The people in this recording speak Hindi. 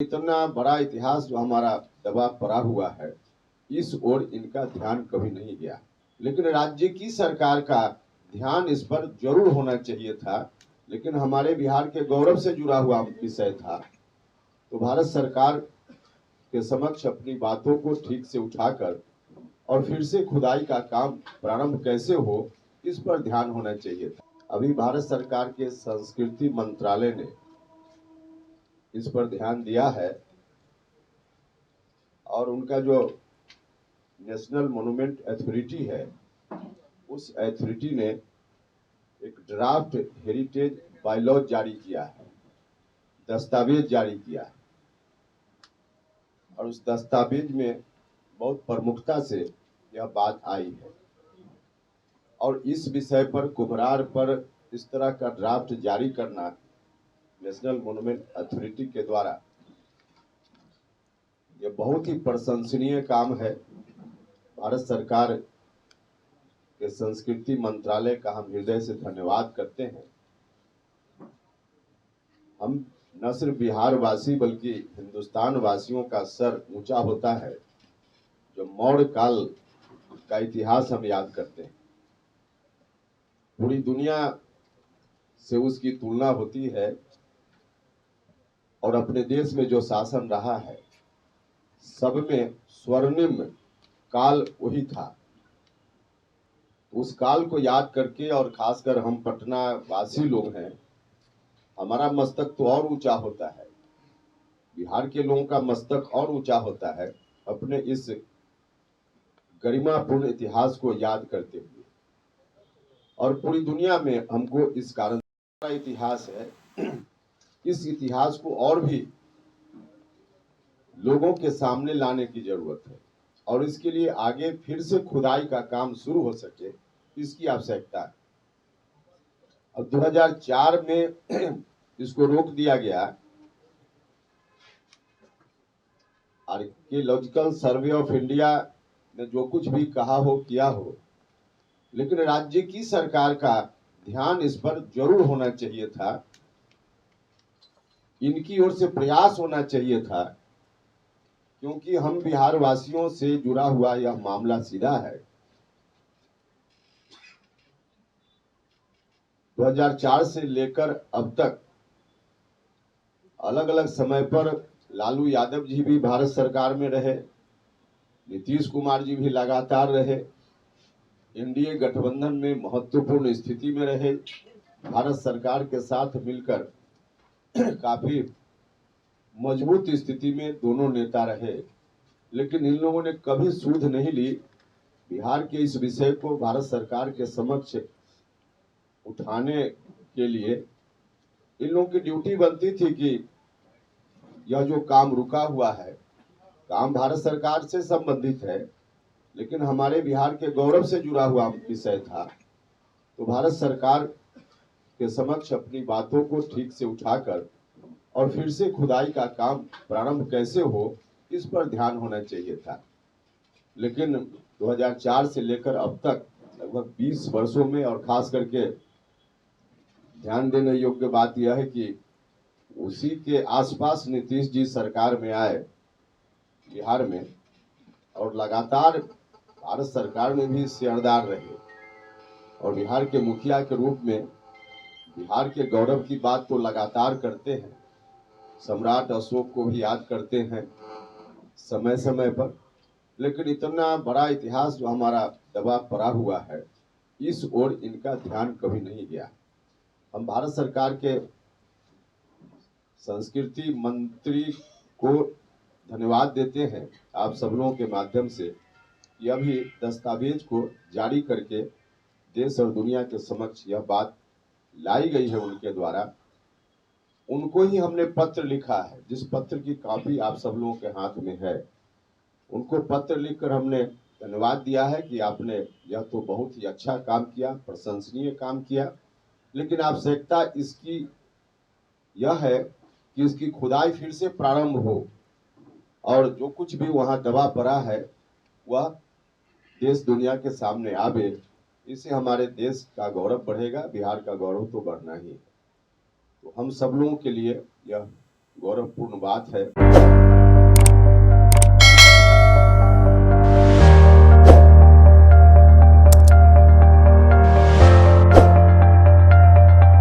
इतना बड़ा इतिहास जो हमारा दबा पड़ा हुआ है, इस ओर इनका ध्यान कभी नहीं गया। लेकिन राज्य की सरकार का ध्यान इस पर जरूर होना चाहिए था। लेकिन हमारे बिहार के गौरव से जुड़ा हुआ विषय था, तो भारत सरकार के समक्ष अपनी बातों को ठीक से उठाकर और फिर से खुदाई का काम प्रारंभ कैसे हो, इस पर ध्यान होना चाहिए था। अभी भारत सरकार के संस्कृति मंत्रालय ने इस पर ध्यान दिया है और उनका जो नेशनल मॉन्यूमेंट अथॉरिटी है, उस अथॉरिटी ने एक ड्राफ्ट हेरिटेज बायलॉ जारी किया है, दस्तावेज जारी किया है। और उस दस्तावेज में बहुत प्रमुखता से यह बात आई है और इस विषय पर कुम्हरार पर इस तरह का ड्राफ्ट जारी करना नेशनल मॉन्यूमेंट अथॉरिटी के द्वारा यह बहुत ही प्रशंसनीय काम है। भारत सरकार के संस्कृति मंत्रालय का हम हृदय से धन्यवाद करते हैं। हम न सिर्फ बिहार वासी बल्कि हिंदुस्तान वासियों का सर ऊंचा होता है जो मौर्य काल का इतिहास हम याद करते हैं। पूरी दुनिया से उसकी तुलना होती है और अपने देश में जो शासन रहा है, सब में स्वर्णिम काल वही था। उस काल को याद करके और खासकर हम पटना वासी लोग हैं, हमारा मस्तक तो और ऊंचा होता है, बिहार के लोगों का मस्तक और ऊंचा होता है अपने इस गरिमापूर्ण इतिहास को याद करते हुए। और पूरी दुनिया में हमको इस कारण का इतिहास है, इस इतिहास को और भी लोगों के सामने लाने की जरूरत है और इसके लिए आगे फिर से खुदाई का काम शुरू हो सके, इसकी आवश्यकता है। अब 2004 में इसको रोक दिया गया। आर्कियोलॉजिकल सर्वे ऑफ इंडिया ने जो कुछ भी कहा हो किया हो, लेकिन राज्य की सरकार का ध्यान इस पर जरूर होना चाहिए था। इनकी ओर से प्रयास होना चाहिए था, क्योंकि हम बिहार वासियों से जुड़ा हुआ यह मामला सीधा है। 2004 से लेकर अब तक अलग अलग समय पर लालू यादव जी भी भारत सरकार में रहे, नीतीश कुमार जी भी लगातार रहे, एनडीए गठबंधन में महत्वपूर्ण स्थिति में रहे, भारत सरकार के साथ मिलकर काफी मजबूत स्थिति में दोनों नेता रहे। लेकिन इन लोगों ने कभी सूध नहीं ली बिहार के इस विषय को भारत सरकार के समक्ष उठाने के लिए। इन लोगों की ड्यूटी बनती थी कि यह जो काम रुका हुआ है, काम भारत सरकार से संबंधित है, लेकिन हमारे बिहार के गौरव से जुड़ा हुआ विषय था, तो भारत सरकार के समक्ष अपनी बातों को ठीक से उठाकर और फिर से खुदाई का काम प्रारंभ कैसे हो, इस पर ध्यान होना चाहिए था। लेकिन 2004 से लेकर अब तक लगभग 20 वर्षों में, और खास करके ध्यान देने योग्य बात यह है कि उसी के आसपास नीतीश जी सरकार में आए बिहार में, और लगातार भारत सरकार में भी सेवादार रहे और बिहार के मुखिया के रूप में बिहार के गौरव की बात तो लगातार करते हैं। सम्राट अशोक को भी याद करते हैं समय समय पर। लेकिन इतना बड़ा इतिहास जो हमारा दबा पड़ा हुआ है, इस ओर इनका ध्यान कभी नहीं गया। हम भारत सरकार के संस्कृति मंत्री को धन्यवाद देते हैं आप सब लोगों के माध्यम से, यह भी दस्तावेज को जारी करके देश और दुनिया के समक्ष यह बात लाई गई है उनके द्वारा। उनको ही हमने पत्र लिखा है, जिस पत्र की कॉपी आप सब लोगों के हाथ में है, उनको पत्र लिखकर हमने धन्यवाद दिया है कि आपने यह तो बहुत ही अच्छा काम किया, प्रशंसनीय काम किया, लेकिन आवश्यकता इसकी यह है कि इसकी खुदाई फिर से प्रारंभ हो और जो कुछ भी वहां दबा पड़ा है वह देश दुनिया के सामने आवे। इससे हमारे देश का गौरव बढ़ेगा, बिहार का गौरव तो बढ़ना ही है। तो हम सब लोगों के लिए यह गौरवपूर्ण बात है।